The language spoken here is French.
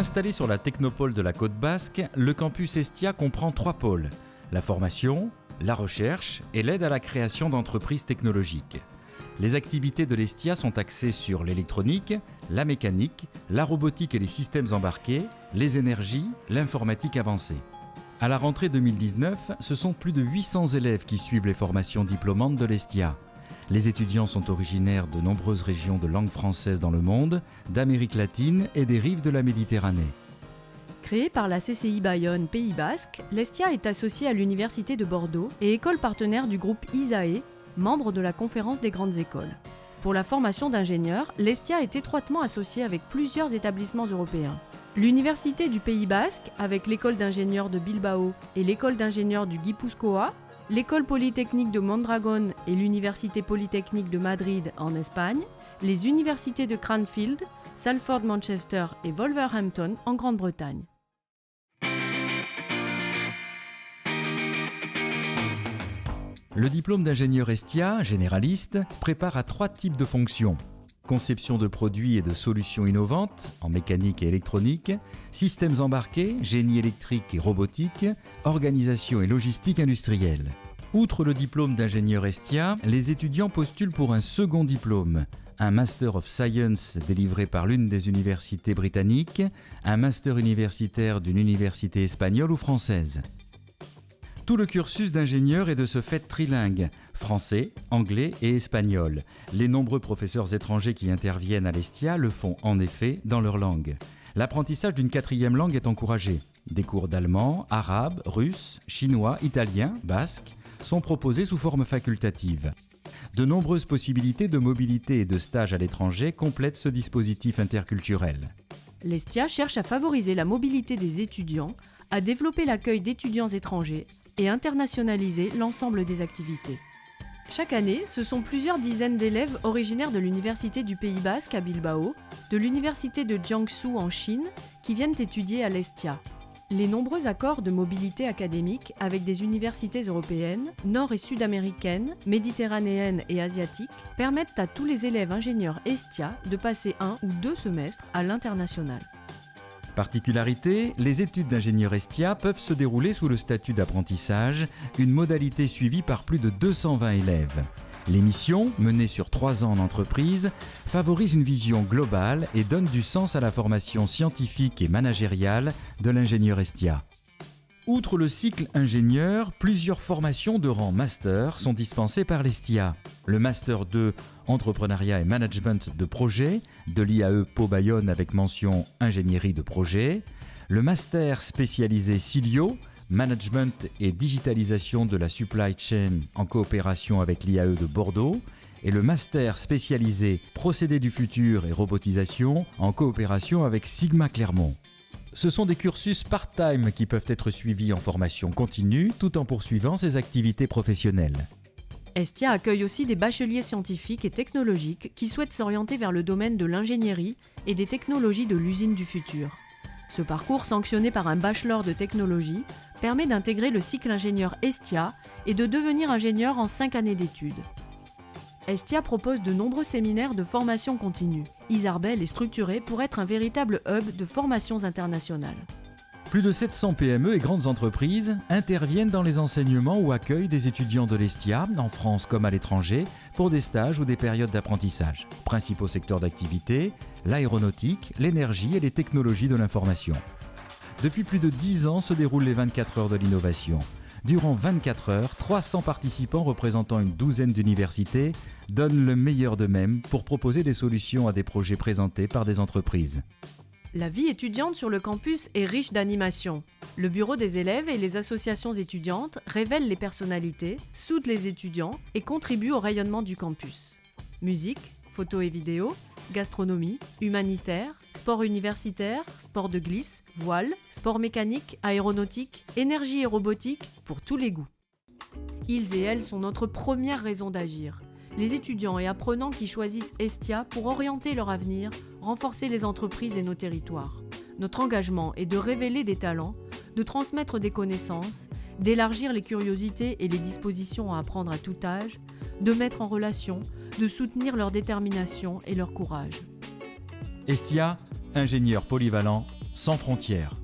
Installé sur la technopole de la Côte Basque, le campus Estia comprend 3 pôles: la formation, la recherche et l'aide à la création d'entreprises technologiques. Les activités de l'Estia sont axées sur l'électronique, la mécanique, la robotique et les systèmes embarqués, les énergies, l'informatique avancée. À la rentrée 2019, ce sont plus de 800 élèves qui suivent les formations diplômantes de l'Estia. Les étudiants sont originaires de nombreuses régions de langue française dans le monde, d'Amérique latine et des rives de la Méditerranée. Créée par la CCI Bayonne Pays Basque, l'Estia est associée à l'Université de Bordeaux et école partenaire du groupe ISAE, membre de la Conférence des grandes écoles. Pour la formation d'ingénieurs, l'Estia est étroitement associée avec plusieurs établissements européens. L'Université du Pays Basque, avec l'école d'ingénieurs de Bilbao et l'école d'ingénieurs du Guipúzcoa, l'école polytechnique de Mondragón et l'Université polytechnique de Madrid en Espagne, les universités de Cranfield, Salford Manchester et Wolverhampton en Grande-Bretagne. Le diplôme d'ingénieur Estia, généraliste, prépare à 3 types de fonctions: conception de produits et de solutions innovantes en mécanique et électronique, systèmes embarqués, génie électrique et robotique, organisation et logistique industrielle. Outre le diplôme d'ingénieur Estia, les étudiants postulent pour un second diplôme: un Master of Science délivré par l'une des universités britanniques, un master universitaire d'une université espagnole ou française. Tout le cursus d'ingénieur est de ce fait trilingue: français, anglais et espagnol. Les nombreux professeurs étrangers qui interviennent à l'Estia le font en effet dans leur langue. L'apprentissage d'une 4e langue est encouragé. Des cours d'allemand, arabe, russe, chinois, italien, basque sont proposés sous forme facultative. De nombreuses possibilités de mobilité et de stage à l'étranger complètent ce dispositif interculturel. L'Estia cherche à favoriser la mobilité des étudiants, à développer l'accueil d'étudiants étrangers et internationaliser l'ensemble des activités. Chaque année, ce sont plusieurs dizaines d'élèves originaires de l'Université du Pays Basque à Bilbao, de l'Université de Jiangsu en Chine, qui viennent étudier à l'Estia. Les nombreux accords de mobilité académique avec des universités européennes, nord- et sud-américaines, méditerranéennes et asiatiques permettent à tous les élèves ingénieurs Estia de passer 1 ou 2 semestres à l'international. Particularité, les études d'ingénieur Estia peuvent se dérouler sous le statut d'apprentissage, une modalité suivie par plus de 220 élèves. Les missions, menées sur 3 ans en entreprise, favorisent une vision globale et donnent du sens à la formation scientifique et managériale de l'ingénieur Estia. Outre le cycle ingénieur, plusieurs formations de rang master sont dispensées par l'Estia. Le Master 2 Entrepreneuriat et Management de projet de l'IAE Pau Bayonne avec mention Ingénierie de projet, le Master spécialisé Silio, Management et Digitalisation de la Supply Chain en coopération avec l'IAE de Bordeaux, et le Master spécialisé Procédés du futur et robotisation en coopération avec Sigma Clermont. Ce sont des cursus part-time qui peuvent être suivis en formation continue tout en poursuivant ses activités professionnelles. Estia accueille aussi des bacheliers scientifiques et technologiques qui souhaitent s'orienter vers le domaine de l'ingénierie et des technologies de l'usine du futur. Ce parcours, sanctionné par un bachelor de technologie, permet d'intégrer le cycle ingénieur Estia et de devenir ingénieur en 5 années d'études. Estia propose de nombreux séminaires de formation continue. Isarbel est structuré pour être un véritable hub de formations internationales. Plus de 700 PME et grandes entreprises interviennent dans les enseignements ou accueillent des étudiants de l'Estia, en France comme à l'étranger, pour des stages ou des périodes d'apprentissage. Principaux secteurs d'activité, l'aéronautique, l'énergie et les technologies de l'information. Depuis plus de 10 ans se déroulent les 24 heures de l'innovation. Durant 24 heures, 300 participants représentant une douzaine d'universités donnent le meilleur d'eux-mêmes pour proposer des solutions à des projets présentés par des entreprises. La vie étudiante sur le campus est riche d'animation. Le bureau des élèves et les associations étudiantes révèlent les personnalités, soudent les étudiants et contribuent au rayonnement du campus. Musique, photos et vidéos, gastronomie, humanitaire, sport universitaire, sport de glisse, voile, sport mécanique, aéronautique, énergie et robotique, pour tous les goûts. Ils et elles sont notre première raison d'agir. Les étudiants et apprenants qui choisissent Estia pour orienter leur avenir, renforcer les entreprises et nos territoires. Notre engagement est de révéler des talents, de transmettre des connaissances, d'élargir les curiosités et les dispositions à apprendre à tout âge, de mettre en relation, de soutenir leur détermination et leur courage. Estia, ingénieur polyvalent, sans frontières.